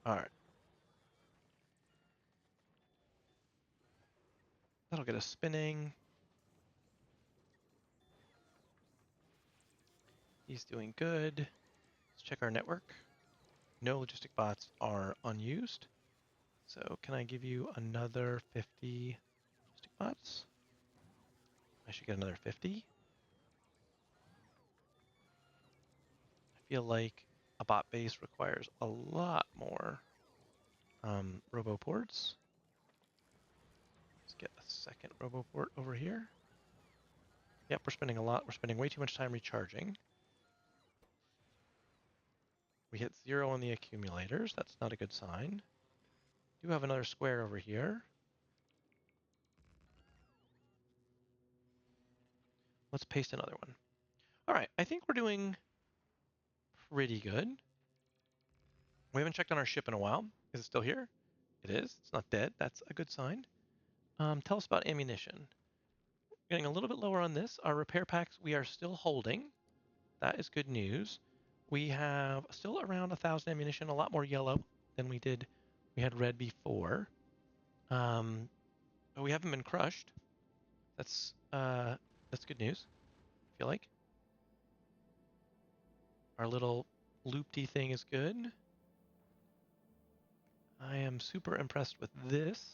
All right. That'll get us spinning. He's doing good. Let's check our network. No logistic bots are unused. So can I give you another 50 logistic bots? I should get another 50. I feel like a bot base requires a lot more roboports. Let's get a second roboport over here. Yep, we're spending a lot. We're spending way too much time recharging. We hit 0 on the accumulators. That's not a good sign. Do have another square over here. Let's paste another one. All right, I think we're doing pretty good. We haven't checked on our ship in a while. Is it still here? It is. It's not dead. That's a good sign. Tell us about ammunition. Getting a little bit lower on this. Our repair packs we are still holding. That is good news. We have still around 1,000 ammunition, a lot more yellow than we did. We had red before. But we haven't been crushed. That's good news. I feel like our little loopty thing is good. I am super impressed with this.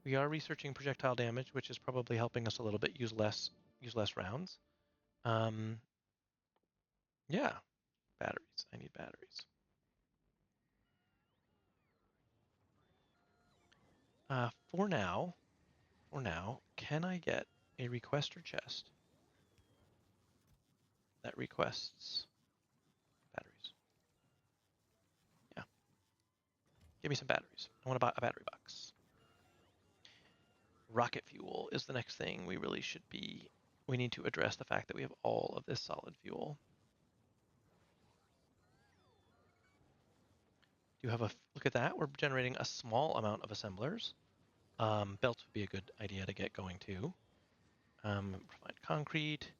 We are researching projectile damage, which is probably helping us a little bit use less rounds. Yeah, batteries. I need batteries. For now, can I get a requester chest that requests batteries? Yeah. Give me some batteries. I want to buy a battery box. Rocket fuel is the next thing we really should be. We need to address the fact that we have all of this solid fuel. Do you have a look at that? We're generating a small amount of assemblers. Belts would be a good idea to get going too. Provide concrete.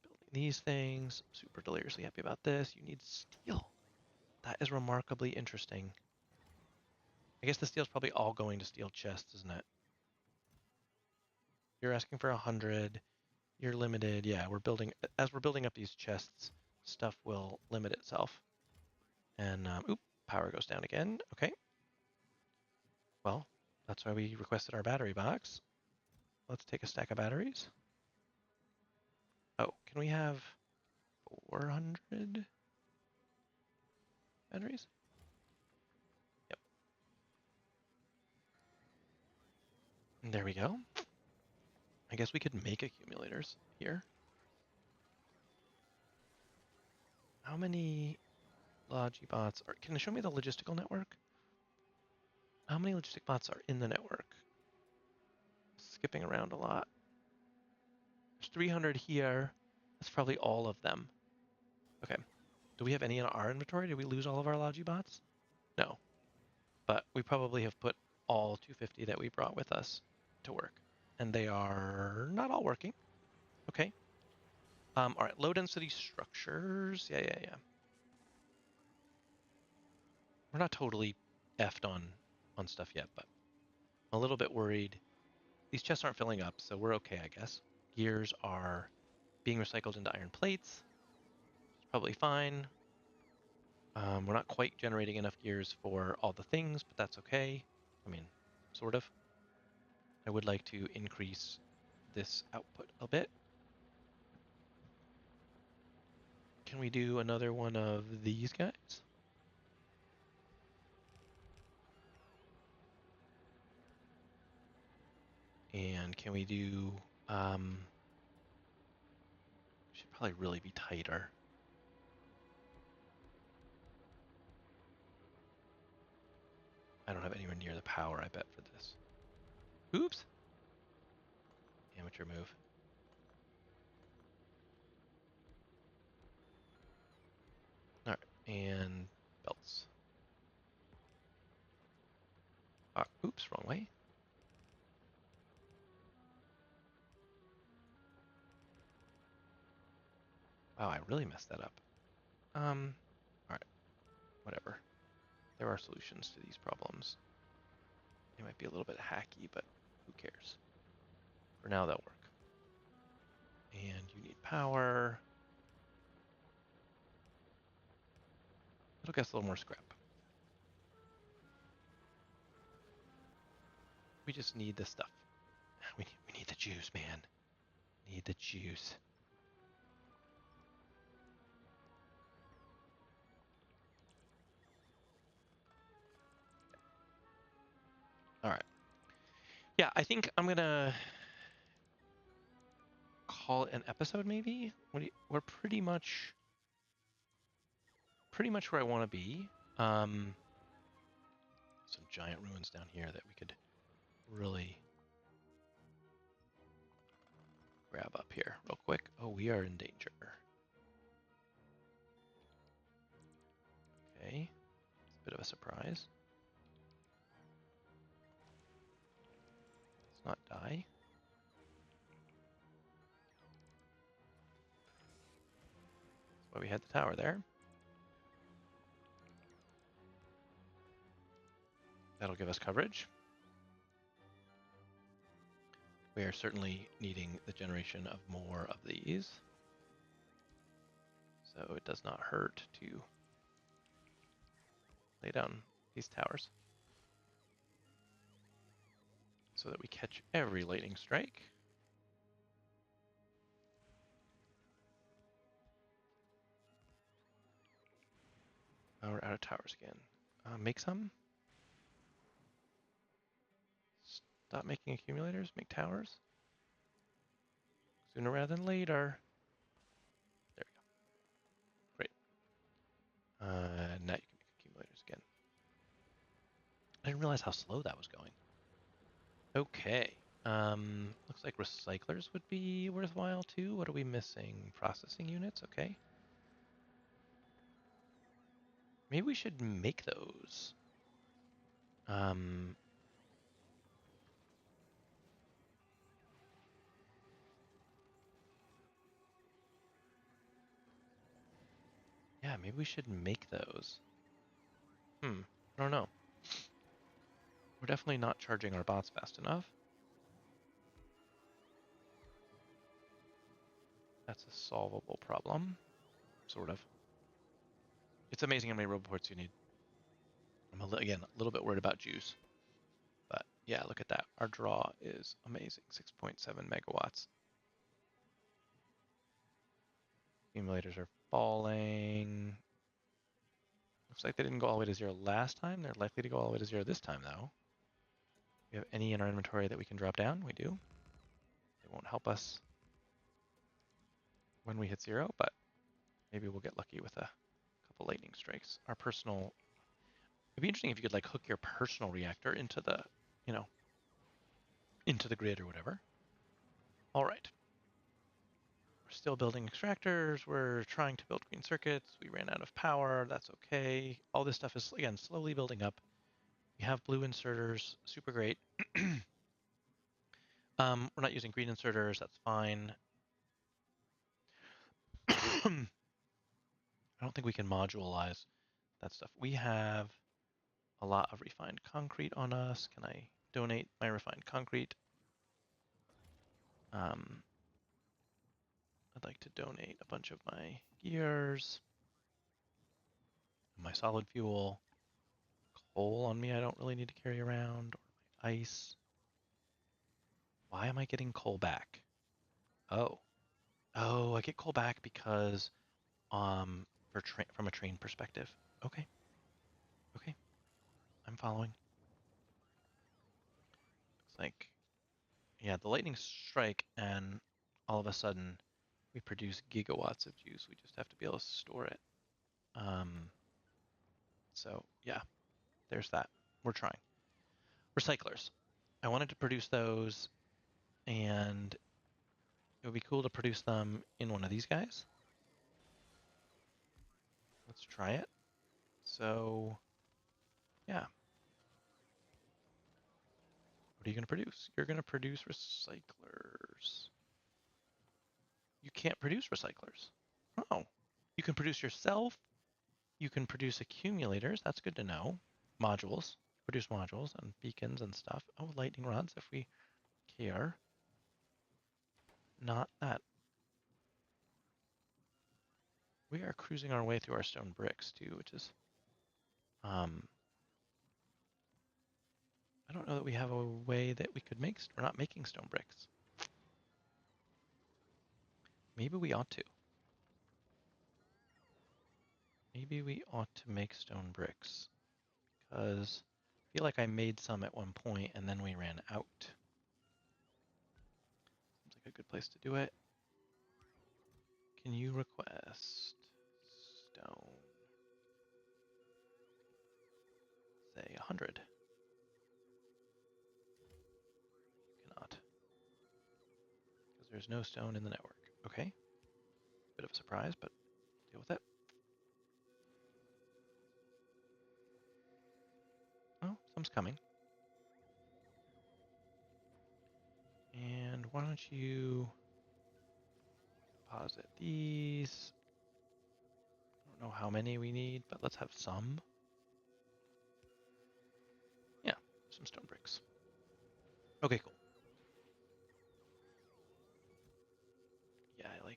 Building these things. Super deliriously happy about this. You need steel. That is remarkably interesting. I guess the steel's probably all going to steel chests, isn't it? You're asking for 100. You're limited. Yeah, as we're building up these chests, stuff will limit itself. And power goes down again. Okay. Well, that's why we requested our battery box. Let's take a stack of batteries. Oh, can we have 400 batteries? Yep. And there we go. I guess we could make accumulators here. How many Logibots are... Can you show me the logistical network? How many logistic bots are in the network? Skipping around a lot. There's 300 here. That's probably all of them. Okay. Do we have any in our inventory? Did we lose all of our Logibots? No, but we probably have put all 250 that we brought with us to work, and they are not all working. Okay. All right, low density structures. Yeah. We're not totally effed on stuff yet, but I'm a little bit worried. These chests aren't filling up, so we're okay, I guess. Gears are being recycled into iron plates. It's probably fine. We're not quite generating enough gears for all the things, but that's okay. I mean, sort of. I would like to increase this output a bit. Can we do another one of these guys? And can we do, should probably really be tighter. I don't have anywhere near the power, I bet, for this. Oops. Amateur move. All right, and belts. Oops, wrong way. Wow, I really messed that up. All right, whatever. There are solutions to these problems. They might be a little bit hacky, but who cares? For now, they'll work. And you need power. It'll get us a little more scrap. We just need the stuff. We need the juice, man. Need the juice. All right. Yeah, I think I'm gonna call it an episode. Maybe we're pretty much where I want to be. Some giant ruins down here that we could really grab up here real quick. Oh, we are in danger. Okay, it's a bit of a surprise. Let's not die. That's why we had the tower there. That'll give us coverage. We are certainly needing the generation of more of these. So it does not hurt to lay down these towers so that we catch every lightning strike. Oh, we're out of towers again. Make some. Stop making accumulators, make towers. Sooner rather than later. There we go. Great. Now you can make accumulators again. I didn't realize how slow that was going. Okay. Looks like recyclers would be worthwhile too. What are we missing? Processing units, okay. Maybe we should make those. Yeah, maybe we should make those. I don't know. We're definitely not charging our bots fast enough. That's a solvable problem, sort of. It's amazing how many roboports you need. I'm, again, a little bit worried about juice. But yeah, look at that. Our draw is amazing, 6.7 megawatts. Accumulators are falling. Looks like they didn't go all the way to zero last time. They're likely to go all the way to zero this time, though. We have any in our inventory that we can drop down? We do. They won't help us when we hit zero, but maybe we'll get lucky with a couple lightning strikes. Our personal... It'd be interesting if you could like hook your personal reactor into the, you know, into the grid or whatever. All right. We're still building extractors. We're trying to build green circuits. We ran out of power. That's okay. All this stuff is, again, slowly building up. We have blue inserters. Super great. We're not using green inserters. That's fine. I don't think we can modularize that stuff. We have a lot of refined concrete on us. Can I donate my refined concrete? I'd like to donate a bunch of my gears, my solid fuel, coal on me I don't really need to carry around, or my ice. Why am I getting coal back? Oh. Oh, I get coal back because from a train perspective. Okay. Okay. I'm following. Looks like, yeah, the lightning strike and all of a sudden we produce gigawatts of juice. We just have to be able to store it. So yeah, there's that. We're trying. Recyclers. I wanted to produce those, and it would be cool to produce them in one of these guys. Let's try it. So yeah, what are you going to produce? You're going to produce recyclers. You can't produce recyclers. Oh, you can produce yourself. You can produce accumulators. That's good to know. Modules. Produce modules and beacons and stuff. Oh, lightning rods if we care. Not that. We are cruising our way through our stone bricks too, which is I don't know that we have a way that we could make. We're not making stone bricks. Maybe we ought to. Maybe we ought to make stone bricks, because I feel like I made some at one point and then we ran out. Seems like a good place to do it. Can you request stone? Say 100. You cannot, because there's no stone in the network. Okay. Bit of a surprise, but deal with it. Oh, some's coming. And why don't you deposit these? I don't know how many we need, but let's have some. Yeah, some stone bricks. Okay, cool. Yeah, I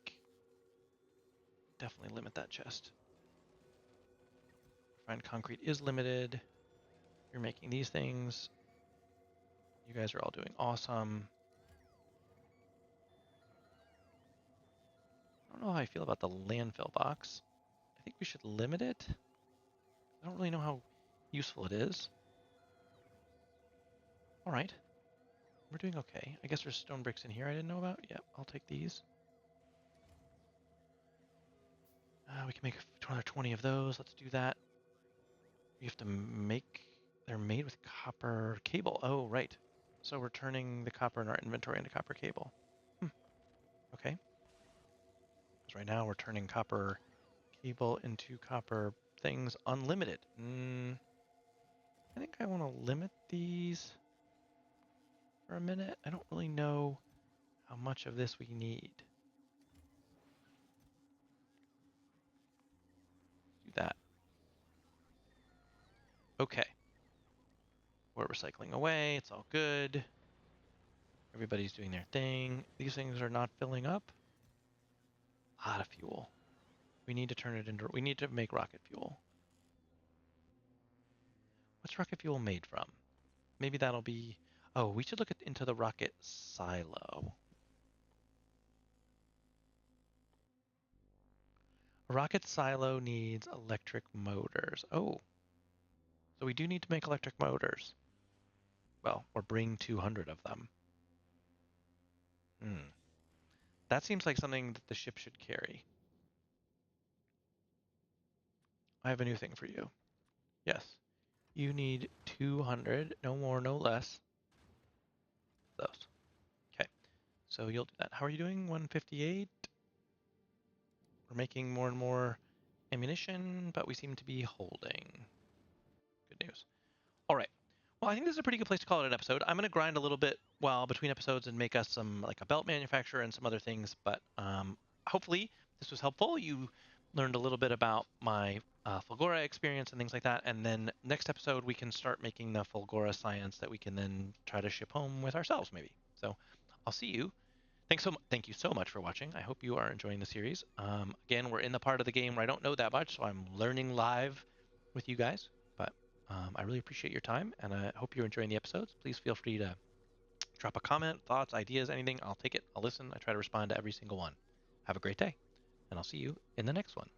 definitely limit that chest. Refined concrete is limited. You're making these things. You guys are all doing awesome. I don't know how I feel about the landfill box. I think we should limit it. I don't really know how useful it is. All right. We're doing okay. I guess there's stone bricks in here I didn't know about. Yeah, I'll take these. We can make another 20 of those. Let's do that. We have to make... They're made with copper cable. Oh, right. So we're turning the copper in our inventory into copper cable. Okay. Because right now we're turning copper cable into copper things unlimited. I think I want to limit these for a minute. I don't really know how much of this we need. Do that. Okay. We're recycling away. It's all good. Everybody's doing their thing. These things are not filling up. A lot of fuel. We need to turn it into... We need to make rocket fuel. What's rocket fuel made from? Maybe that'll be... Oh, we should look into the rocket silo. A rocket silo needs electric motors. Oh, so we do need to make electric motors. Well, or bring 200 of them. That seems like something that the ship should carry. I have a new thing for you. Yes. You need 200, no more, no less. Those. Okay. So you'll do that. How are you doing? 158? We're making more and more ammunition, but we seem to be holding. Good news. All right. Well, I think this is a pretty good place to call it an episode. I'm going to grind a little bit while between episodes and make us some like a belt manufacturer and some other things. But hopefully this was helpful. You learned a little bit about my Fulgora experience and things like that. And then next episode we can start making the Fulgora science that we can then try to ship home with ourselves, maybe. So I'll see you. Thank you so much for watching. I hope you are enjoying the series. Again, we're in the part of the game where I don't know that much, so I'm learning live with you guys. But I really appreciate your time, and I hope you're enjoying the episodes. Please feel free to drop a comment, thoughts, ideas, anything. I'll take it. I'll listen. I try to respond to every single one. Have a great day, and I'll see you in the next one.